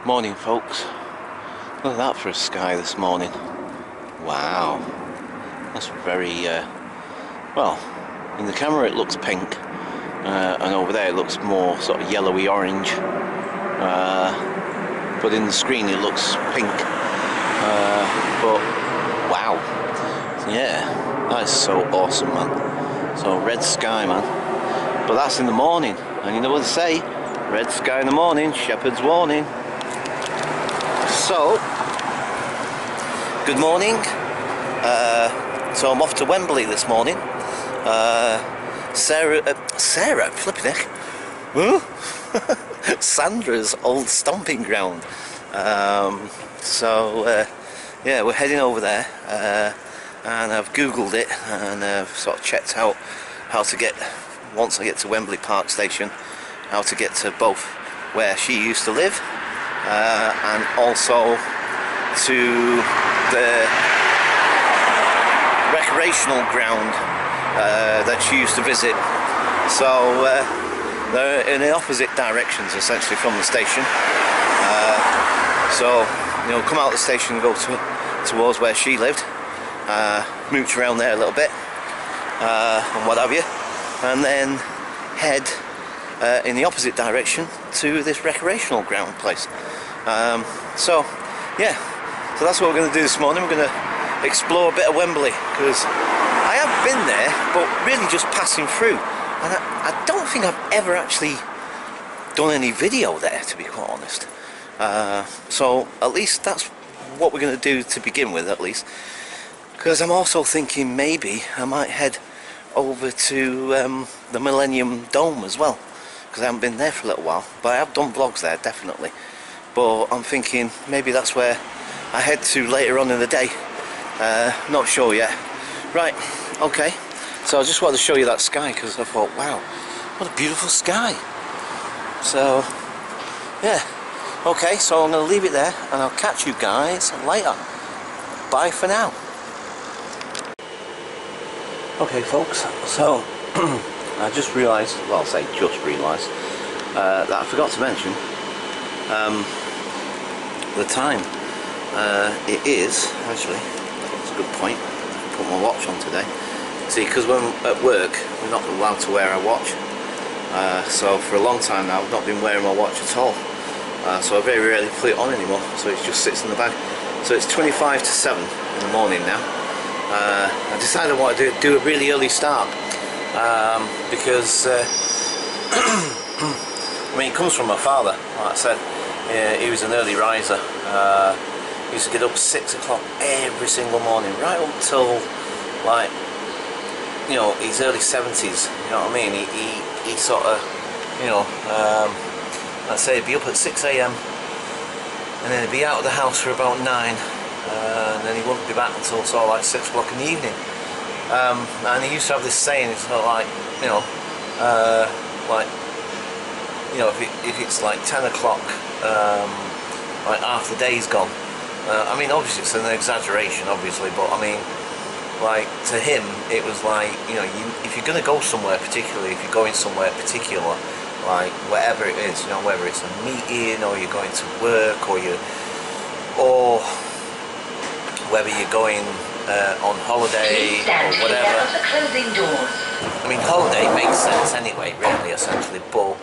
Morning, folks. Look at that for a sky this morning. Wow, that's very well, in the camera it looks pink, and over there it looks more sort of yellowy orange, but in the screen it looks pink. But wow, yeah, that is so awesome, man. So red sky, man. But that's in the morning, and you know what they say, red sky in the morning, shepherd's warning. So, good morning. So I'm off to Wembley this morning. Sarah, flipping heck. Sandra's old stomping ground. Yeah, we're heading over there, and I've googled it and sort of checked out how to get, once I get to Wembley Park Station, how to get to both where she used to live and also to the recreational ground that she used to visit. So they're in the opposite directions essentially from the station. So you know, come out of the station and go towards where she lived, mooch around there a little bit and what have you, and then head in the opposite direction to this recreational ground place. So yeah, so that's what we're going to do this morning. We're going to explore a bit of Wembley, because I have been there but really just passing through, and I don't think I've ever actually done any video there, to be quite honest. So at least that's what we're going to do to begin with, at least, because I'm also thinking maybe I might head over to the Millennium Dome as well, because I haven't been there for a little while, but I have done vlogs there, definitely. But I'm thinking maybe that's where I head to later on in the day. Not sure yet. Right, okay, so I just wanted to show you that sky, because I thought, wow, what a beautiful sky. So yeah, okay, so I'm going to leave it there and I'll catch you guys later. Bye for now. Okay folks, so I just realised, well, I'll say just realised, that I forgot to mention the time. It is, actually, that's a good point, I put my watch on today. See, because when I'm at work, we're not allowed to wear our watch. So for a long time now, I've not been wearing my watch at all. So I very rarely put it on anymore, so it just sits in the bag. So it's 25 to 7 in the morning now. I decided I wanted to do a really early start, because I mean, it comes from my father. Like I said, he was an early riser. He used to get up 6 o'clock every single morning, right up till, like, you know, his early 70s, you know what I mean? He sort of, you know, let's say he'd be up at 6 AM and then he'd be out of the house for about 9, and then he wouldn't be back until sort of like 6 o'clock in the evening. And he used to have this saying, it's sort of like, you know, if it's like 10 o'clock, like half the day's gone. I mean, obviously it's an exaggeration, obviously, but I mean, like, to him it was like, you know, if you're going to go somewhere, particularly if you're going somewhere particular, like whatever it is, you know, whether it's a meeting or you're going to work, or whether you're going on holiday or whatever. I mean, holiday makes sense anyway, really, essentially, but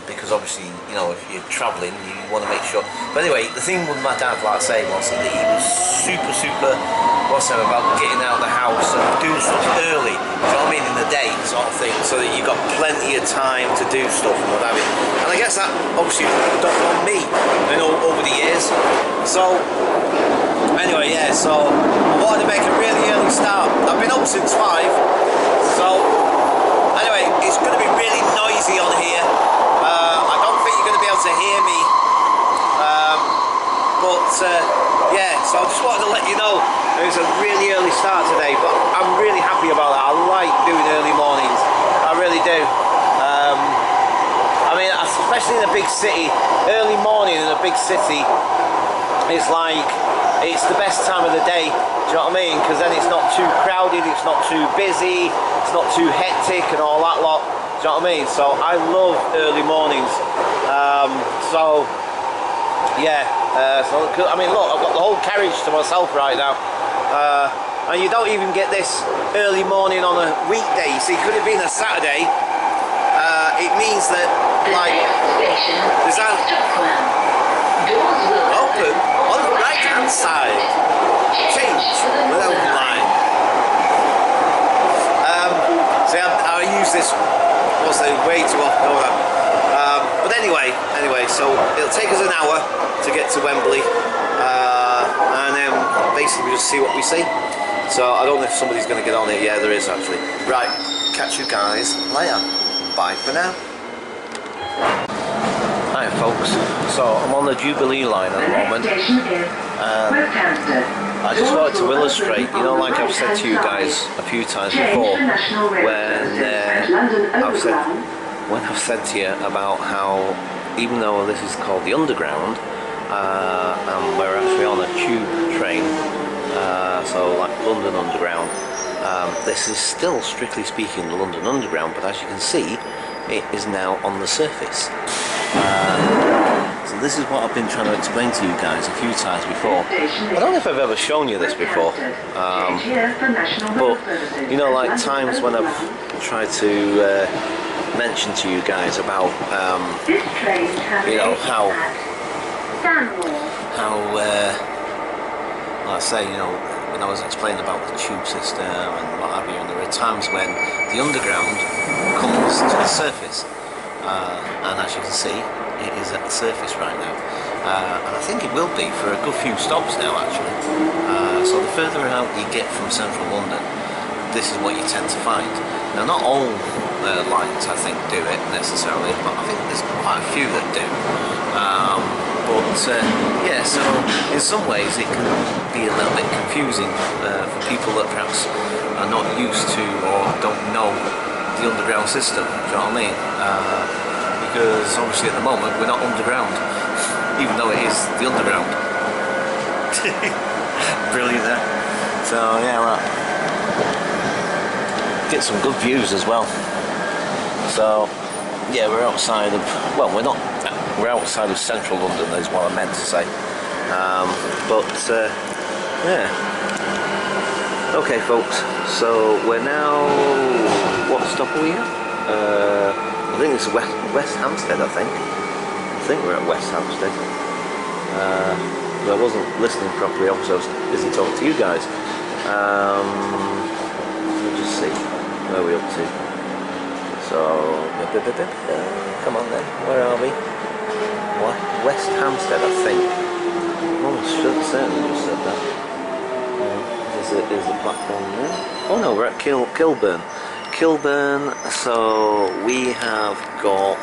because obviously, you know, if you're travelling, you want to make sure. But anyway, the thing with my dad, like I say, was that he was super, what's that, about getting out of the house and doing stuff early, you know what I mean, in the day, sort of thing, so that you've got plenty of time to do stuff and what have you. And I guess that obviously done on me, you know, over the years. So anyway, yeah, so I wanted to make a really early start. I've been up since 5, so anyway, it's going to be really noisy on here. I don't think you're going to be able to hear me, yeah, so I just wanted to let you know it was a really early start today, but I'm really happy about that. I like doing early mornings, I really do. I mean, especially in a big city, early morning in a big city is like, it's the best time of the day, do you know what I mean? Because then it's not too crowded, it's not too busy, it's not too hectic and all that lot, do you know what I mean? So I love early mornings. So Yeah, so I mean, look, I've got the whole carriage to myself right now, and you don't even get this early morning on a weekday. See, could it have been a Saturday? It means that, like, there's that open on the right hand side. Change without line. See, I use this. Was way too often over that. But anyway, so it'll take us an hour to get to Wembley, and then basically we just see what we see. So I don't know if somebody's going to get on it. Yeah, there is actually. Right, catch you guys later. Bye for now. Hi folks, so I'm on the Jubilee line at the moment, and I just wanted to illustrate, you know, like I've said to you guys a few times before, when I've said to you about how, even though this is called the Underground, and we're actually on a tube train, so like London Underground, this is still, strictly speaking, the London Underground, but as you can see, it is now on the surface. So this is what I've been trying to explain to you guys a few times before. I don't know if I've ever shown you this before, but you know, like times when I've tried to mention to you guys about you know, how I say, you know, when I was explaining about the tube system and what have you, and there are times when the underground comes to the surface, and as you can see, it is at the surface right now, and I think it will be for a good few stops now actually. So the further out you get from central London, this is what you tend to find. Now not all lines I think do it necessarily, but I think there's quite a few that do. Yeah, so in some ways it can be a little bit confusing for people that perhaps are not used to or don't know the underground system, do you know what I mean? Because obviously at the moment we're not underground, even though it is the underground. Brilliant there. So yeah, well, get some good views as well. So yeah, we're outside of, well, we're outside of central London is what I meant to say. Yeah. Okay folks, so we're now, what stop are we at? I think it's West Hampstead, I think we're at West Hampstead. But I wasn't listening properly, obviously I was busy talking to you guys. Let's just see, where are we up to? So, come on then, where are we? West Hampstead, I think. Oh, I certainly just said that. Is the platform there? Oh no, we're at Kilburn. So we have got,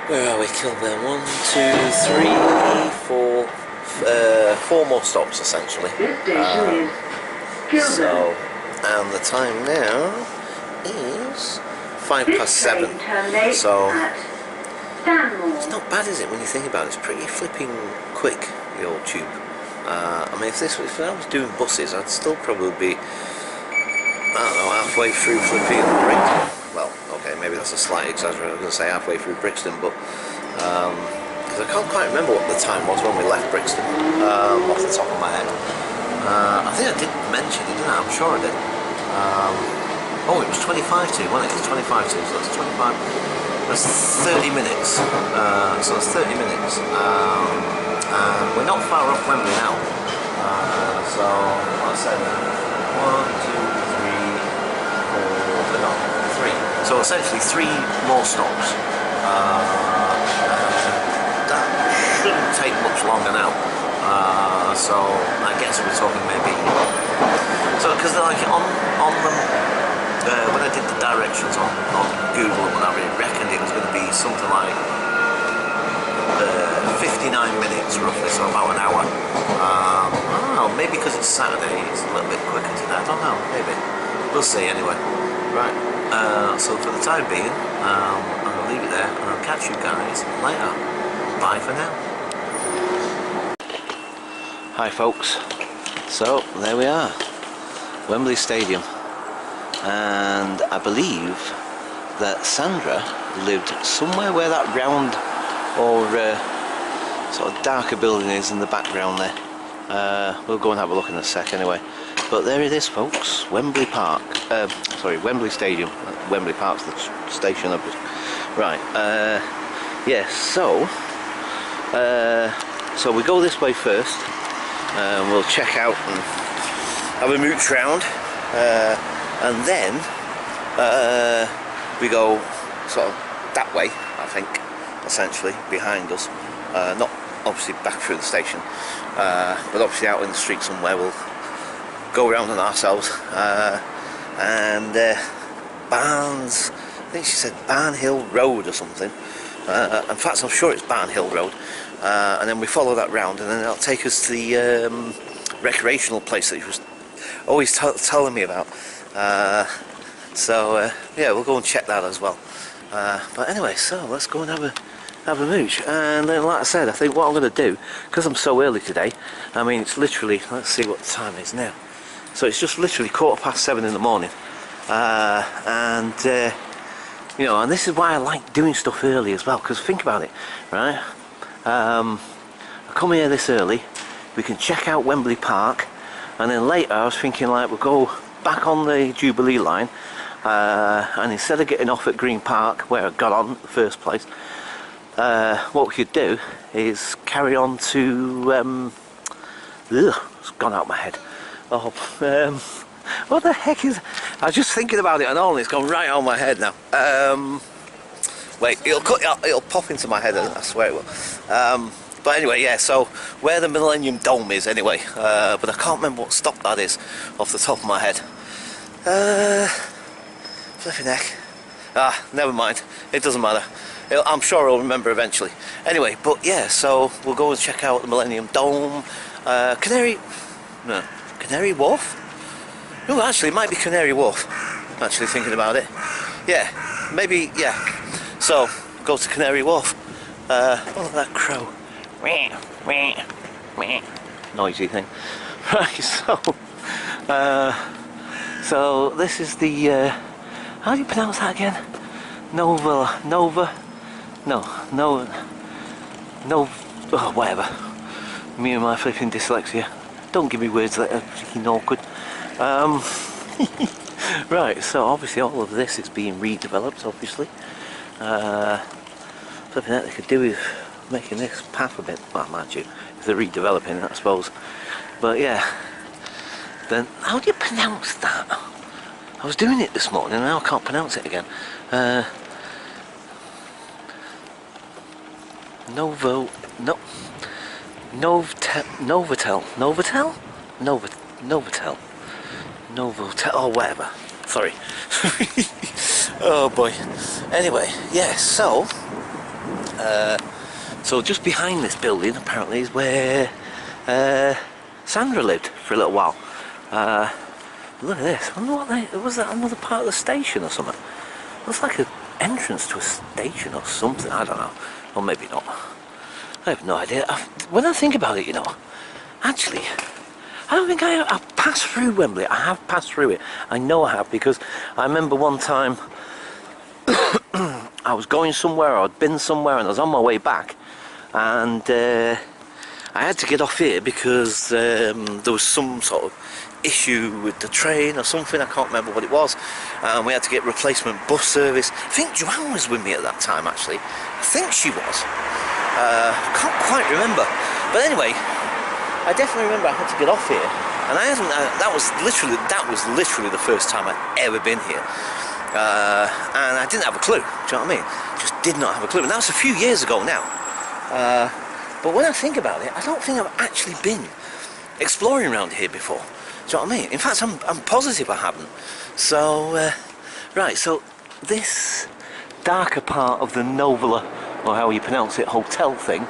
where are we? Kilburn, 1, 2, 3, 4, 4 more stops essentially. So, and the time now is 7:05. So it's not bad, is it, when you think about it? It's pretty flipping quick, the old tube. I mean, if I was doing buses, I'd still probably be, I don't know, halfway through flipping Brixton. Well, okay, maybe that's a slight exaggeration. I was going to say halfway through Brixton, but because I can't quite remember what the time was when we left Brixton, off the top of my head. I think I did mention it, didn't I? I'm sure I did. Oh, it was 25 to, wasn't it? It's 25 to, so that's 25. That's 30 minutes. So that's 30 minutes. We're not far off Wembley now. So, what I said, 1, 2, 3, 4, no, 3. So essentially 3 more stops. That shouldn't take much longer now. So I guess we're talking maybe. So because like on them, when I did the directions on Google and whatever, it reckoned it was going to be something like 59 minutes roughly, so about an hour. I don't know, maybe because it's Saturday it's a little bit quicker today, I don't know, maybe. We'll see anyway. Right, so for the time being, I'm going to leave it there and I'll catch you guys later. Bye for now. Hi folks, so there we are, Wembley Stadium, and I believe that Sandra lived somewhere where that round or sort of darker building is in the background there. We'll go and have a look in a sec anyway. But there it is, folks, Wembley Park. Sorry, Wembley Stadium. Wembley Park's the station of it. Right. Yeah. So we go this way first. We'll check out and have a mooch round, and then we go sort of that way, I think, essentially behind us. Not obviously back through the station, but obviously out in the street somewhere. We'll go around on ourselves, and Barnes, I think she said Barnhill Road or something. In fact, I'm sure it's Barnhill Road. And then we follow that round, and then it'll take us to the recreational place that he was always telling me about. Yeah, we'll go and check that as well. But anyway, so let's go and have a mooch. And then, like I said, I think what I'm going to do, because I'm so early today, I mean, it's literally, let's see what the time is now. So it's just literally 7:15 in the morning. You know, and this is why I like doing stuff early as well, because think about it, right? I come here this early, we can check out Wembley Park, and then later I was thinking, like, we'll go back on the Jubilee line, and instead of getting off at Green Park where I got on in the first place, what we could do is carry on to it's gone out of my head. What the heck is, I was just thinking about it and all, and it's gone right out of my head now. Wait, it'll pop into my head, I swear it will. But anyway, yeah, so where the Millennium Dome is anyway, but I can't remember what stop that is off the top of my head. Flipping heck. Never mind, it doesn't matter. I'm sure I'll remember eventually. Anyway, but yeah, so we'll go and check out the Millennium Dome. Canary Wharf? No, actually, it might be Canary Wharf. Actually, thinking about it. Yeah, maybe, yeah. So, go to Canary Wharf. Oh, look at that crow. Noisy thing. Right, so this is the, how do you pronounce that again? Nova, oh, whatever. Me and my flipping dyslexia. Don't give me words that are freaking awkward. Right, so obviously all of this is being redeveloped, obviously. Something that they could do is making this path a bit, well, mind you, if they're redeveloping it, I suppose. But yeah, then how do you pronounce that? I was doing it this morning and now I can't pronounce it again. Novotel, or whatever. Sorry. Oh boy. Anyway, yeah. So just behind this building, apparently, is where Sandra lived for a little while. Look at this. I wonder what was that another part of the station or something? Looks like an entrance to a station or something. I don't know. Or maybe not. I have no idea. When I think about it, you know, actually, I don't think I've passed through Wembley. I have passed through it. I know I have, because I remember one time I was going somewhere, or I'd been somewhere, and I was on my way back, and I had to get off here because there was some sort of issue with the train or something. I can't remember what it was, and we had to get replacement bus service. I think Joanne was with me at that time, actually. I think she was. Can't quite remember, but anyway, I definitely remember I had to get off here, and that was literally the first time I'd ever been here, and I didn't have a clue. Do you know what I mean? Just did not have a clue, and that was a few years ago now. But when I think about it, I don't think I've actually been exploring around here before. Do you know what I mean? In fact, I'm positive I haven't. So right, so this darker part of the Novola, or how you pronounce it, hotel thing,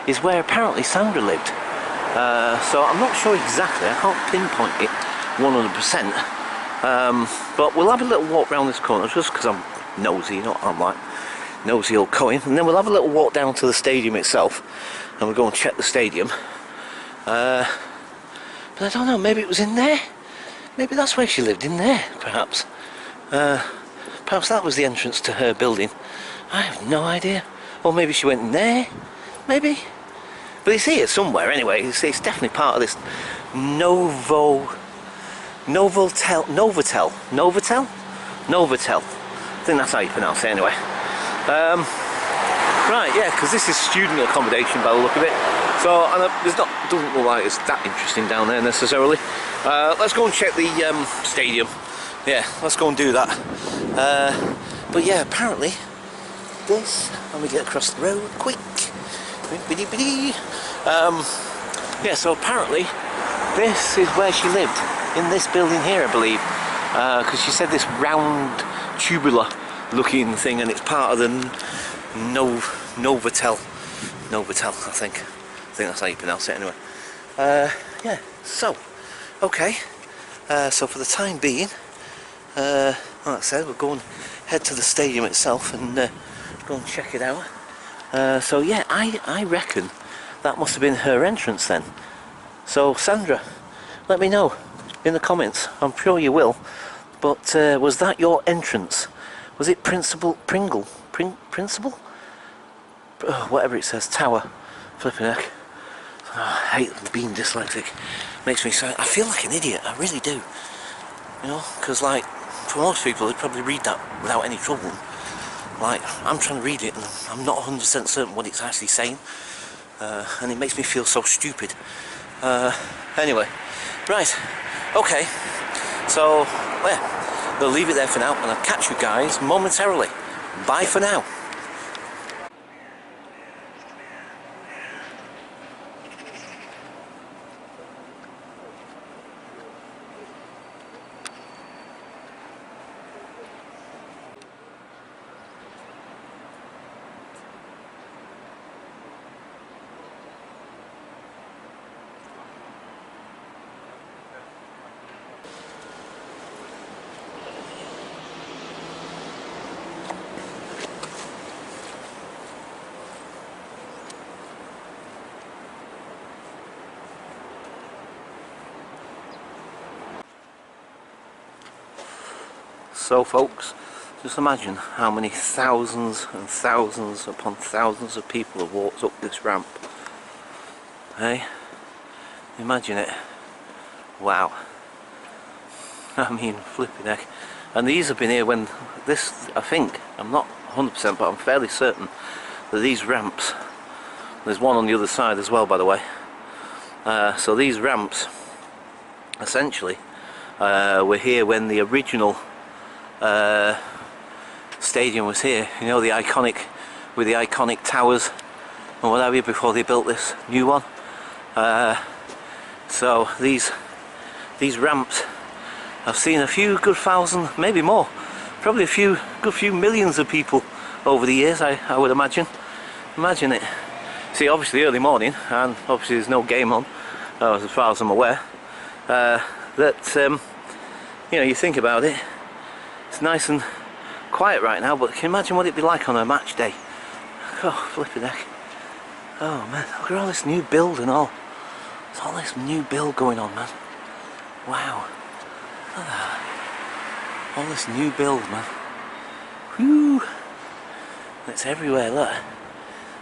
is where apparently Sandra lived. So I'm not sure exactly, I can't pinpoint it 100%, but we'll have a little walk round this corner just because I'm nosy, you know what I'm like, nosy old coin, and then we'll have a little walk down to the stadium itself, and we'll go and check the stadium. But I don't know, maybe it was in there, maybe that's where she lived, in there, perhaps. Perhaps that was the entrance to her building. I have no idea. Or maybe she went in there. maybe? But it's here somewhere anyway. It's definitely part of this Novotel. I think that's how you pronounce it anyway. Right, yeah, because this is student accommodation by the look of it. So, and doesn't look like it's that interesting down there necessarily. Let's go and check the stadium. Yeah, let's go and do that. But yeah, apparently this, let me get across the road quick. Yeah, so apparently this is where she lived, in this building here, I believe, because she said this round tubular looking thing, and it's part of the Novotel, I think that's how you pronounce it anyway. Yeah, so okay, so for the time being, like I said, we'll go and head to the stadium itself and go and check it out. So yeah, I reckon that must have been her entrance then. So Sandra, let me know in the comments. I'm sure you will. But was that your entrance? Was it Principal whatever it says, Tower. Flipping heck. Oh, I hate being dyslexic. Makes me sound, I feel like an idiot. I really do. You know, because like for most people, they'd probably read that without any trouble. Like, I'm trying to read it and I'm not 100% certain what it's actually saying, and it makes me feel so stupid. Anyway, right, okay, so yeah, we'll leave it there for now, and I'll catch you guys momentarily. Bye for now. So folks, just imagine how many thousands and thousands upon thousands of people have walked up this ramp. Hey? Imagine it. Wow. I mean, flipping heck. And these have been here when this, I think, I'm not 100% but I'm fairly certain that these ramps, there's one on the other side as well by the way, so these ramps essentially were here when the original stadium was here, you know, the iconic, with the iconic towers and what have you, before they built this new one. So these ramps, I've seen a few good thousand, maybe more, probably a good few millions of people over the years, I would imagine. Imagine it. See, obviously early morning, and obviously there's no game on, as far as I'm aware. You know, you think about it, it's nice and quiet right now, but can you imagine what it'd be like on a match day? Oh, flipping heck. Oh man, look at all this new build and all. There's all this new build going on, man. Wow. Look at that. All this new build, man. Whew. It's everywhere, look.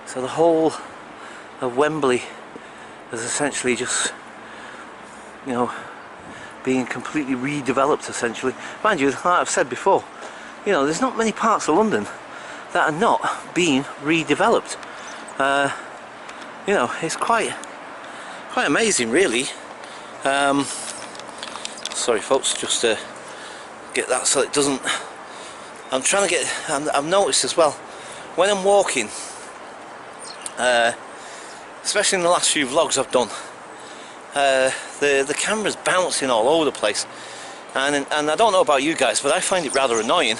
So the whole of Wembley is essentially just, you know, being completely redeveloped essentially. Mind you, like I've said before, you know, there's not many parts of London that are not being redeveloped. You know, it's quite amazing really. Sorry folks, just to get that so it doesn't, I'm trying to get, I've noticed as well, when I'm walking, especially in the last few vlogs I've done, the camera's bouncing all over the place, and I don't know about you guys, but I find it rather annoying.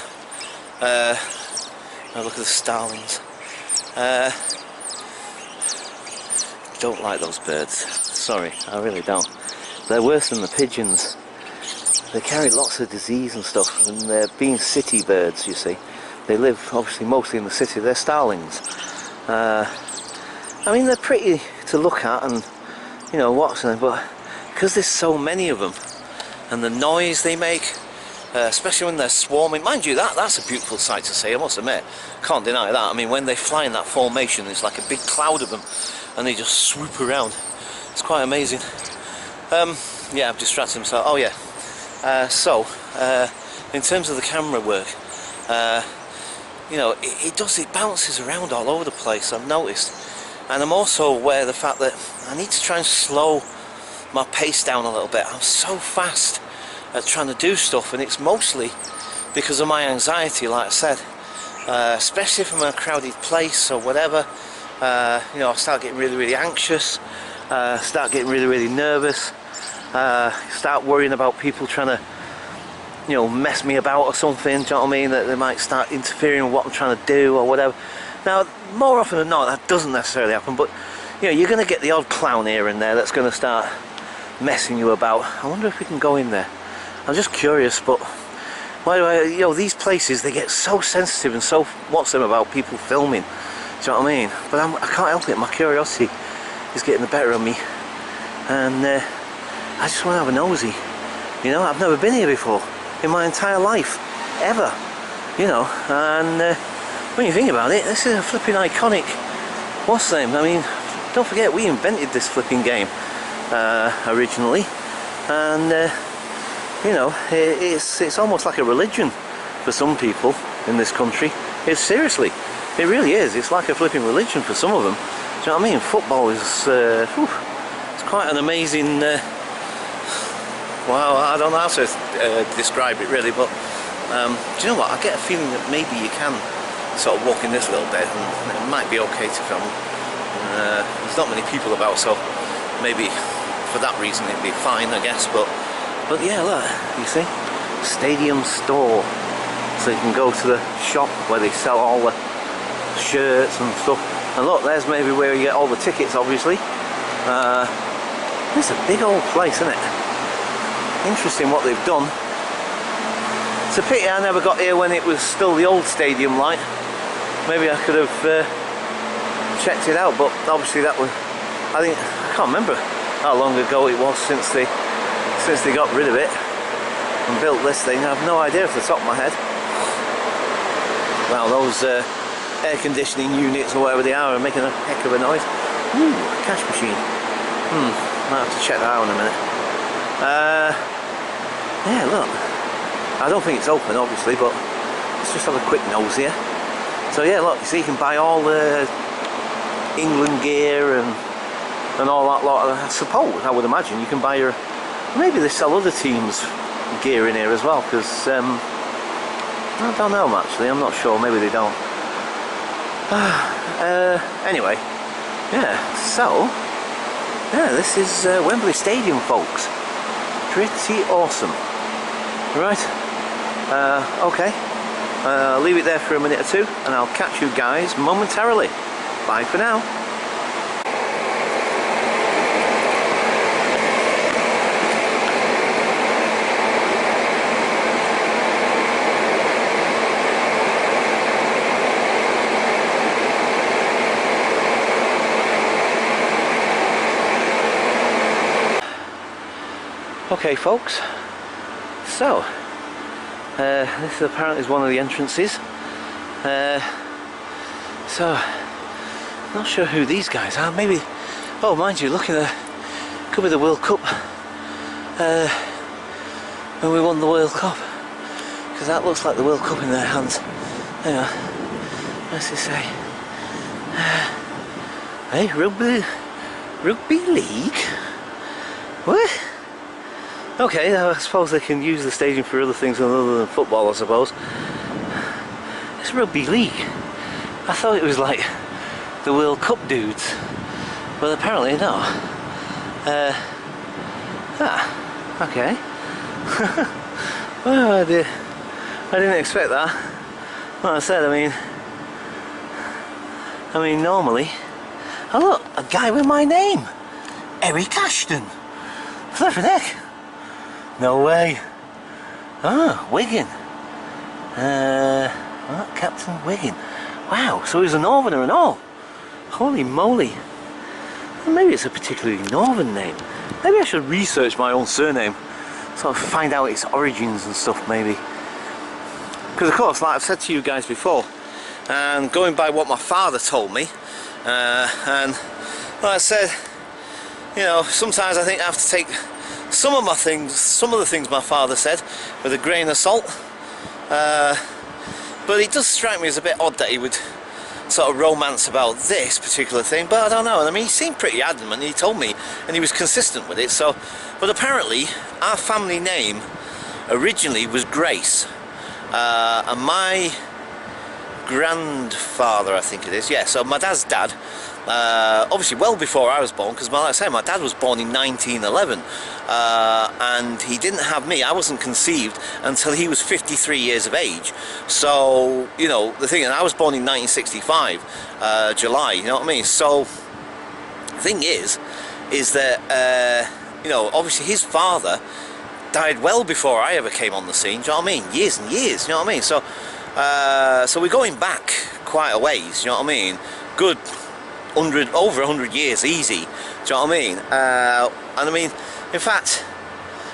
Now look at the starlings. Don't like those birds, sorry, I really don't. They're worse than the pigeons. They carry lots of disease and stuff, and they're being city birds, you see. They live obviously mostly in the city. They're starlings. I mean, they're pretty to look at, and you know what's them, but because there's so many of them and the noise they make, especially when they're swarming. Mind you, that's a beautiful sight to see, I must admit. Can't deny that. I mean, when they fly in that formation, it's like a big cloud of them, and they just swoop around. It's quite amazing. Yeah, I've distracted myself. Oh yeah. In terms of the camera work, you know, it bounces around all over the place, I've noticed. And I'm also aware of the fact that I need to try and slow my pace down a little bit. I'm so fast at trying to do stuff, and it's mostly because of my anxiety, like I said. Especially if I'm in a crowded place or whatever, you know, I start getting really anxious, start getting really nervous, start worrying about people trying to, you know, mess me about or something, do you know what I mean? That they might start interfering with what I'm trying to do or whatever. Now, more often than not, that doesn't necessarily happen, but you know, you're going to get the odd clown here and there that's going to start messing you about. I wonder if we can go in there. I'm just curious, but why do I, you know, these places, they get so sensitive and so what's them about people filming, do you know what I mean? But I can't help it, my curiosity is getting the better of me, and I just want to have a nosy. You know, I've never been here before in my entire life, ever, you know, and when you think about it, this is a flipping iconic, what's the name? I mean, don't forget, we invented this flipping game originally, and you know, it's almost like a religion for some people in this country. It's seriously, it really is. It's like a flipping religion for some of them. Do you know what I mean? Football is, it's quite an amazing. Well, I don't know how to describe it really, but do you know what? I get a feeling that maybe you can sort of walk in this little bit, and it might be okay to film. There's not many people about, so maybe for that reason it'd be fine, I guess. But yeah, look, you see, stadium store, so you can go to the shop where they sell all the shirts and stuff. And look, there's maybe where you get all the tickets, obviously. It's a big old place, isn't it? Interesting what they've done. It's a pity I never got here when it was still the old stadium like. Maybe I could have checked it out, but obviously that was, I can't remember how long ago it was since they got rid of it and built this thing. I have no idea off the top of my head. Wow, those air conditioning units or whatever they are making a heck of a noise. Ooh, a cash machine. Might have to check that out in a minute. Yeah, look, I don't think it's open obviously, but let's just have a quick nose here. So yeah, look, you see, you can buy all the England gear and all that lot. I suppose, I would imagine, you can buy your, maybe they sell other teams' gear in here as well, because I don't know actually, I'm not sure, maybe they don't. Anyway, yeah, so yeah, this is Wembley Stadium, folks. Pretty awesome. Right, okay, I'll leave it there for a minute or two, and I'll catch you guys momentarily. Bye for now. Okay, folks, so this apparently is one of the entrances. So not sure who these guys are. Maybe, oh, mind you, look at the, could be the World Cup when we won the World Cup, because that looks like the World Cup in their hands. Hang on, what's it say? Hey, rugby league? What? Okay, I suppose they can use the stadium for other things other than football, I suppose. It's rugby league. I thought it was like the World Cup dudes, but apparently not. Okay. Well, I didn't expect that. Like I said, I mean normally, oh look, a guy with my name, A.K.A. Flippin' heck. No way. Ah, Wigan. What? Captain Wigan. Wow, so he's a northerner and all. Holy moly. Well, maybe it's a particularly northern name. Maybe I should research my own surname sort of find out its origins and stuff, maybe. Because of course, like I've said to you guys before, and going by what my father told me, and like I said, you know, sometimes I think I have to take some of the things my father said with a grain of salt. But it does strike me as a bit odd that he would sort of romance about this particular thing, but I don't know. I mean, he seemed pretty adamant, he told me, and he was consistent with it. So, but apparently our family name originally was Grace, and my grandfather, I think it is, yeah, so my dad's dad, obviously well before I was born, because like I say, my dad was born in 1911, and he didn't have me. I wasn't conceived until he was 53 years of age. So, you know, the thing, and I was born in 1965, July, you know what I mean? So, the thing is that, you know, obviously his father died well before I ever came on the scene, do you know what I mean? Years and years, you know what I mean? So, so we're going back quite a ways, you know what I mean? Good over 100 years, easy, do you know what I mean? And I mean, in fact,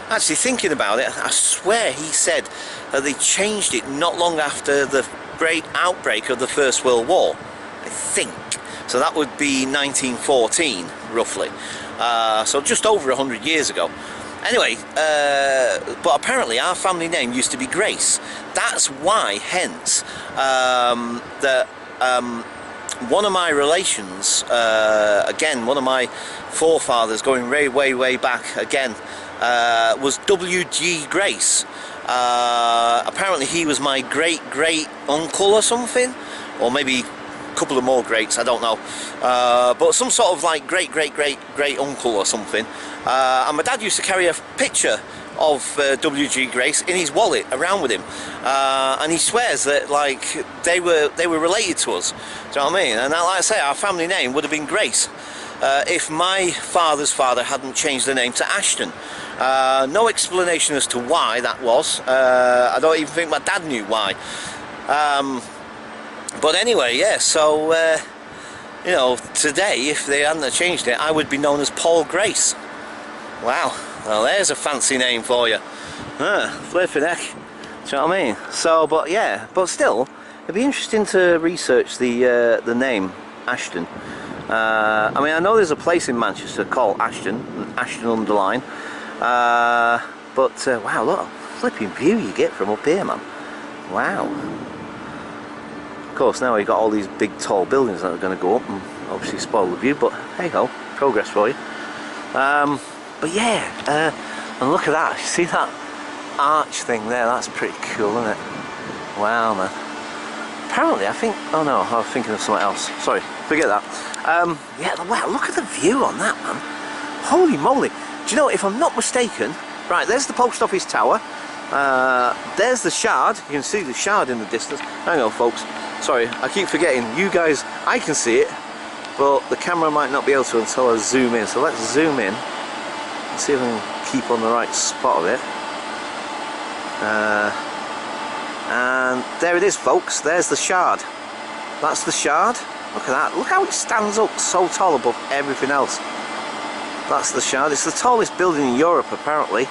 actually thinking about it, I swear he said that they changed it not long after the outbreak of the First World War, I think. So that would be 1914, roughly. So just over 100 years ago. Anyway, but apparently our family name used to be Grace. That's why, hence, that one of my relations, again, one of my forefathers going way back again, was W.G. Grace. Apparently he was my great uncle or something, or maybe a couple of more greats, I don't know, but some sort of like great uncle or something. And my dad used to carry a picture of W.G. Grace in his wallet around with him, and he swears that like they were related to us. Do you know what I mean? And like I say, our family name would have been Grace if my father's father hadn't changed the name to Ashton. No explanation as to why that was. I don't even think my dad knew why. But anyway, yeah. So you know, today, if they hadn't changed it, I would be known as Paul Grace. Wow, well there's a fancy name for you. Flippin' heck. Do you know what I mean? So, but yeah, but still, it'd be interesting to research the name Ashton. I mean, I know there's a place in Manchester called Ashton Underline. But wow, look, flipping view you get from up here, man. Wow. Of course, now we've got all these big tall buildings that are going to go up and obviously spoil the view, but hey ho, progress for you. But yeah, and look at that, you see that arch thing there? That's pretty cool, isn't it? Wow, man. Apparently, I think, oh no, I was thinking of something else. Sorry, forget that. Yeah, wow, look at the view on that, man. Holy moly. Do you know, if I'm not mistaken, right, there's the post office tower. There's the Shard. You can see the Shard in the distance. Hang on, folks. Sorry, I keep forgetting. You guys, I can see it, but the camera might not be able to until I zoom in. So let's zoom in. See if I can keep on the right spot of it. And there it is, folks. There's the Shard. That's the Shard. Look at that. Look how it stands up so tall above everything else. That's the Shard. It's the tallest building in Europe, apparently.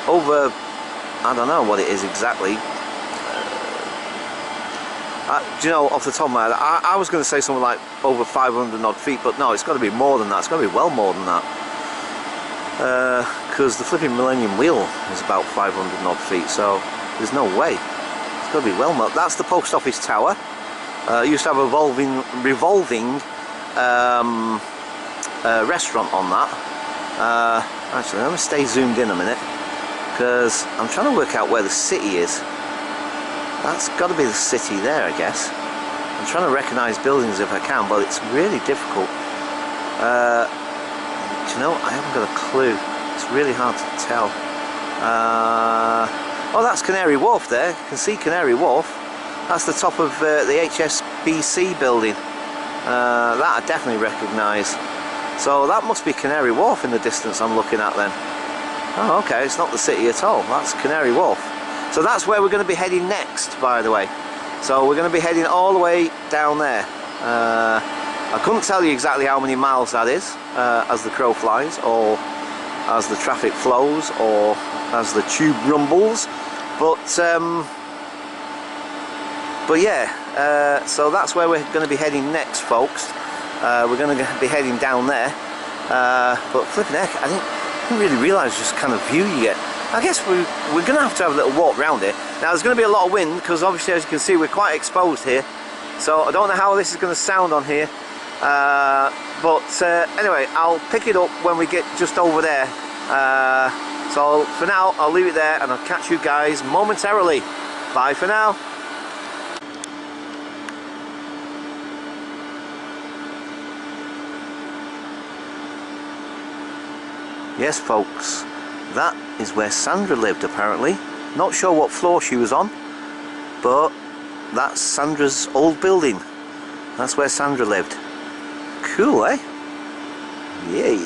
Over, I don't know what it is exactly. Do you know, off the top of my head, I was going to say something like over 500 odd feet, but no, it's got to be more than that. It's got to be well more than that. Because the flipping Millennium Wheel is about 500 odd feet, so there's no way. It's got to be well more. That's the post office tower. Used to have a revolving restaurant on that. Actually, let me stay zoomed in a minute, because I'm trying to work out where the city is. That's got to be the city there, I guess. I'm trying to recognise buildings if I can, but it's really difficult. Do you know, I haven't got a clue. It's really hard to tell. Oh, that's Canary Wharf there. You can see Canary Wharf. That's the top of the HSBC building. That I definitely recognise. So that must be Canary Wharf in the distance I'm looking at then. Oh, okay, it's not the city at all. That's Canary Wharf. So that's where we're going to be heading next, by the way. So we're going to be heading all the way down there. I couldn't tell you exactly how many miles that is, as the crow flies, or as the traffic flows or as the tube rumbles, but yeah, so that's where we're going to be heading next, folks. We're going to be heading down there, but flipping heck, I didn't really realise just kind of view you get. I guess we're going to have a little walk around it. Now there's going to be a lot of wind, because obviously, as you can see, we're quite exposed here, so I don't know how this is going to sound on here, but anyway, I'll pick it up when we get just over there. So for now, I'll leave it there, and I'll catch you guys momentarily. Bye for now. Yes, folks, that is where Sandra lived, apparently. Not sure what floor she was on, but that's Sandra's old building. That's where Sandra lived. Cool, eh? Yay.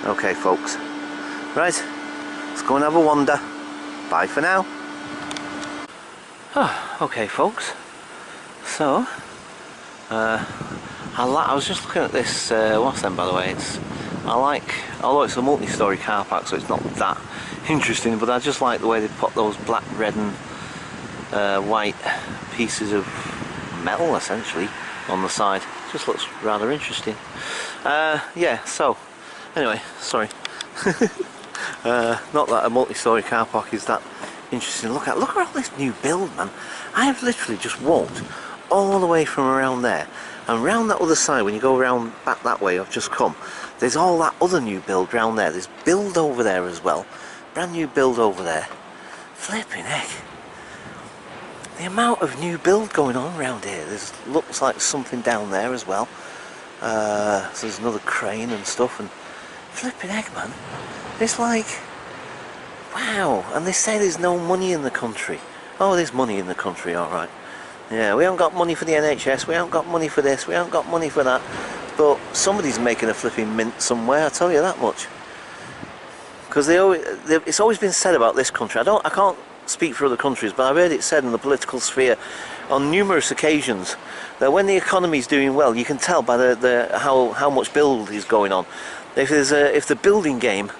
Okay, folks. Right, let's go and have a wander. Bye for now. Okay, folks. So, I was just looking at this. What's them, by the way? Although it's a multi-storey car park, so it's not that interesting, but I just like the way they put those black, red and white pieces of metal, essentially, on the side. Just looks rather interesting. Yeah, so anyway, sorry. Not that a multi-storey car park is that interesting to look at. Look at all this new build, man. I have literally just walked all the way from around there, and round that other side, when you go around back that way I've just come, there's all that other new build round there. There's build over there as well. Brand new build over there. Flipping heck. The amount of new build going on around here. There's looks like something down there as well. So there's another crane and stuff, and flipping heck, man. It's like, wow. And they say there's no money in the country. Oh, there's money in the country, alright. Yeah, we haven't got money for the NHS, we haven't got money for this, we haven't got money for that. But somebody's making a flipping mint somewhere, I tell you that much. Because it's always been said about this country. I can't speak for other countries, but I've heard it said in the political sphere on numerous occasions that when the economy's doing well, you can tell by how much build is going on. If the building game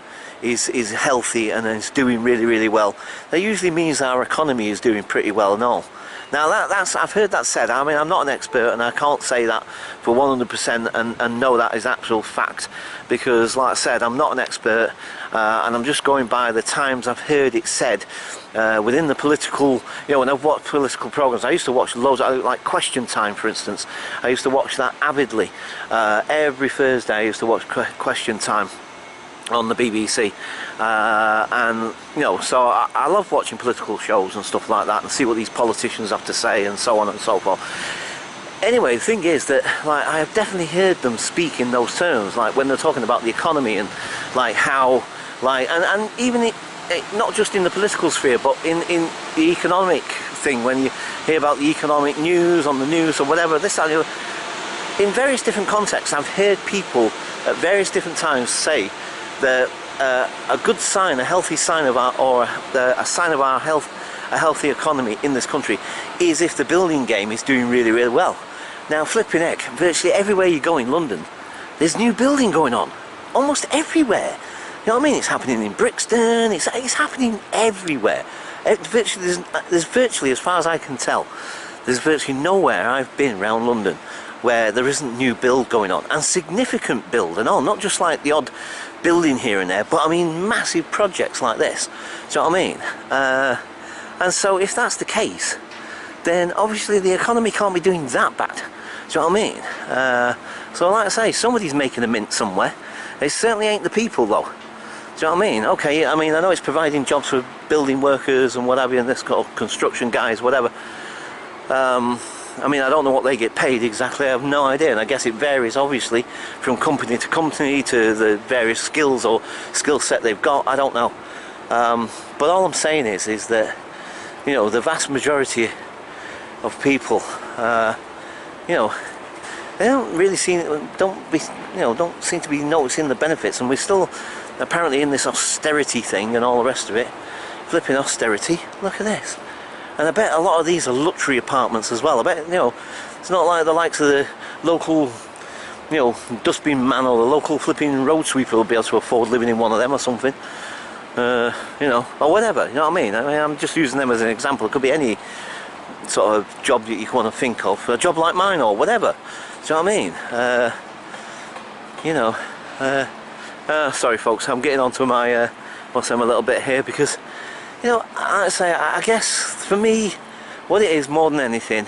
is healthy and is doing really, really well, that usually means our economy is doing pretty well and all. Now I've heard that said. I mean, I'm not an expert, and I can't say that for 100% and know that is actual fact, because like I said, I'm not an expert, and I'm just going by the times I've heard it said within the political, when I've watched political programs. I used to watch loads of, like Question Time, for instance. I used to watch that avidly. Every Thursday I used to watch Question Time on the BBC, and so I love watching political shows and stuff like that, and see what these politicians have to say and so on and so forth. Anyway, the thing is that, like, I have definitely heard them speak in those terms, like when they're talking about the economy and like how, like, and even not just in the political sphere, but in the economic thing, when you hear about the economic news on the news or whatever, in various different contexts, I've heard people at various different times say that a good sign, a healthy sign of a sign of our health, a healthy economy in this country, is if the building game is doing really, really well. Now, flipping heck, virtually everywhere you go in London, there's new building going on, almost everywhere. You know what I mean? It's happening in Brixton. It's happening everywhere. There's virtually, as far as I can tell, there's virtually nowhere I've been around London where there isn't new build going on, and significant build and all, not just like the odd building here and there, but I mean massive projects like this. Do you know what I mean? And so if that's the case, then obviously the economy can't be doing that bad. Do you know what I mean? So like I say, somebody's making a mint somewhere. It certainly ain't the people though. Do you know what I mean? Okay, I mean, I know it's providing jobs for building workers and whatever, and this kind of construction guys, whatever. I mean, I don't know what they get paid exactly, I have no idea, and I guess it varies obviously from company to company to the various skills or skill set they've got, I don't know. But all I'm saying is that, the vast majority of people, they don't really don't seem to be noticing the benefits, and we're still apparently in this austerity thing and all the rest of it. Flipping austerity, look at this. And I bet a lot of these are luxury apartments as well. I bet, it's not like the likes of the local you know, dustbin man or the local flipping road sweeper will be able to afford living in one of them or something. You know, or whatever, you know what I mean? I'm just using them as an example. It could be any sort of job that you want to think of, a job like mine or whatever. Do you know what I mean? You know, sorry folks, I'm getting onto my, what's I'm a little bit here because, you know, I guess for me, what it is more than anything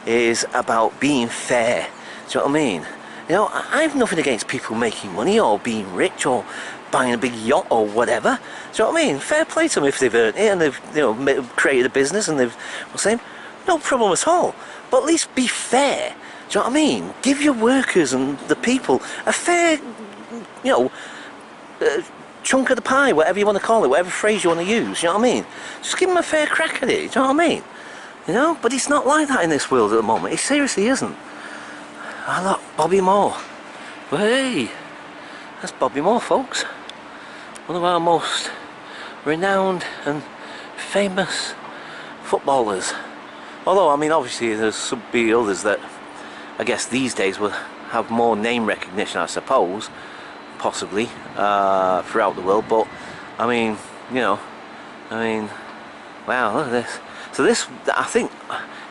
is about being fair. Do you know what I mean? You know, I've nothing against people making money or being rich or buying a big yacht or whatever. Do you know what I mean? Fair play to them if they've earned it and they've, you know, created a business and they've, what's the name? No problem at all. But at least be fair. Do you know what I mean? Give your workers and the people a fair, you know, chunk of the pie, whatever you want to call it, whatever phrase you want to use. You know what I mean? Just give them a fair crack at it. Do you know what I mean? You know, but it's not like that in this world at the moment. It seriously isn't. Ah, look, Bobby Moore. Well, hey, that's Bobby Moore, folks. One of our most renowned and famous footballers. Although, I mean, obviously there should be others that I guess these days will have more name recognition, I suppose, possibly, throughout the world. But, I mean, you know, I mean, wow, look at this. So this, I think,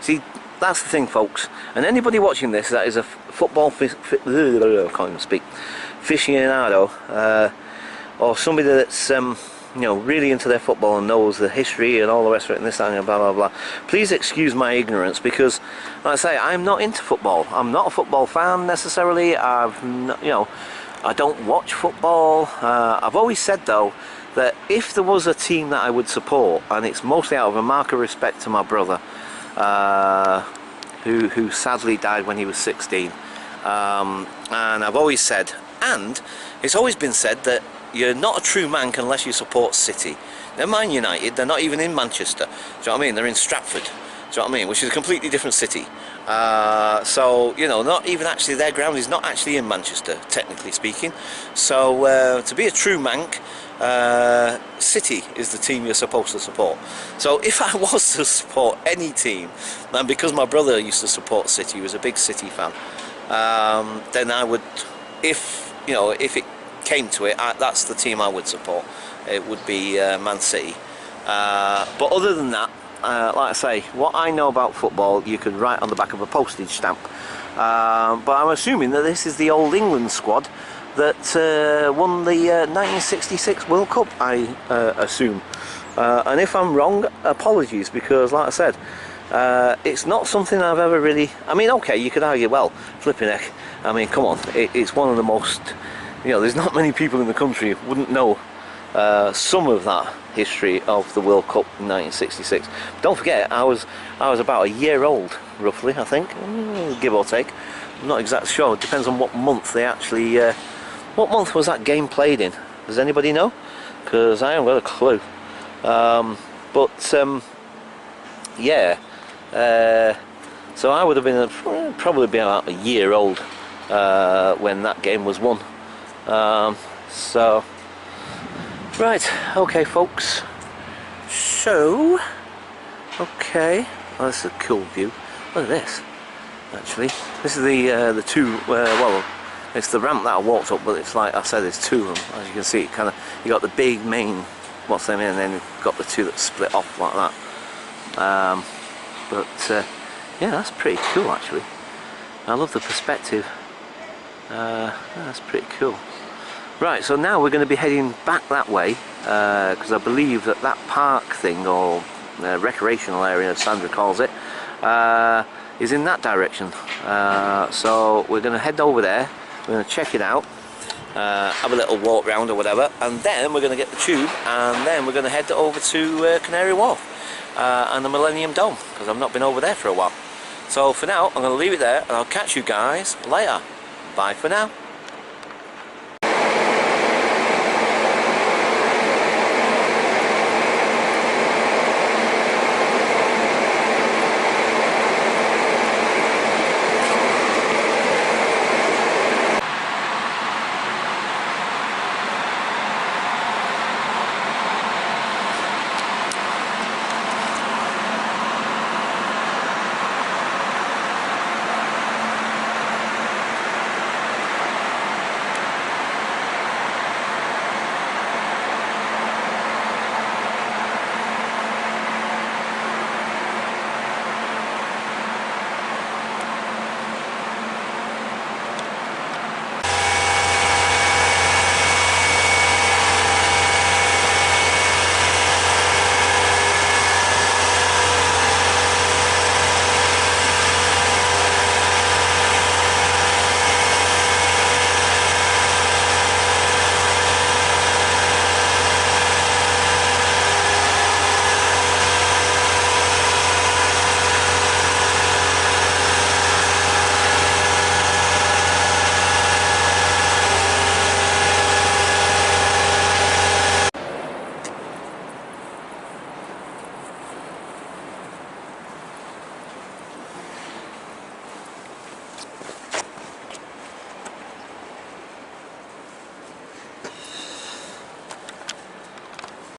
see, that's the thing, folks. And anybody watching this that is a football, I can't even speak, aficionado, or somebody that's, you know, really into their football and knows the history and all the rest of it and this and blah blah blah, please excuse my ignorance because, like I say, I'm not into football. I'm not a football fan necessarily. I've not, you know, I don't watch football. I've always said though that if there was a team that I would support, and it's mostly out of a mark of respect to my brother, who sadly died when he was 16, and I've always said, and it's always been said, that you're not a true man unless you support City. Never mind United, they're not even in Manchester. Do you know what I mean? They're in Stratford. Do you know what I mean? Which is a completely different city. So, you know, not even actually, their ground is not actually in Manchester, technically speaking. So, to be a true Manc, City is the team you're supposed to support. So if I was to support any team, and because my brother used to support City, he was a big City fan, then I would, if, you know, if it came to it, that's the team I would support. It would be Man City. But other than that, like I say, what I know about football you could write on the back of a postage stamp. But I'm assuming that this is the old England squad that won the 1966 World Cup, I assume. And if I'm wrong, apologies, because like I said, it's not something I've ever really, I mean, okay, you could argue, well, flipping heck, I mean, come on, it's one of the most, you know, there's not many people in the country who wouldn't know some of that history of the World Cup in 1966. Don't forget, I was about a year old, roughly, I think, give or take. I'm not exactly sure. It depends on what month they actually. What month was that game played in? Does anybody know? Because I haven't got a clue. Yeah. So I would have been probably been about a year old when that game was won. So. Right, okay folks, so, okay, oh, this is a cool view. Look at this, actually. This is the two, well, it's the ramp that I walked up, but it's like I said, there's two of them. As you can see, kind of, you got the big main, what's them in, and then you've got the two that split off like that. Yeah, that's pretty cool actually. I love the perspective. That's pretty cool. Right, so now we're going to be heading back that way, because I believe that park thing, or recreational area as Sandra calls it, is in that direction. So we're going to head over there, we're going to check it out, have a little walk round or whatever, and then we're going to get the tube, and then we're going to head over to Canary Wharf and the Millennium Dome, because I've not been over there for a while. So for now, I'm going to leave it there, and I'll catch you guys later. Bye for now.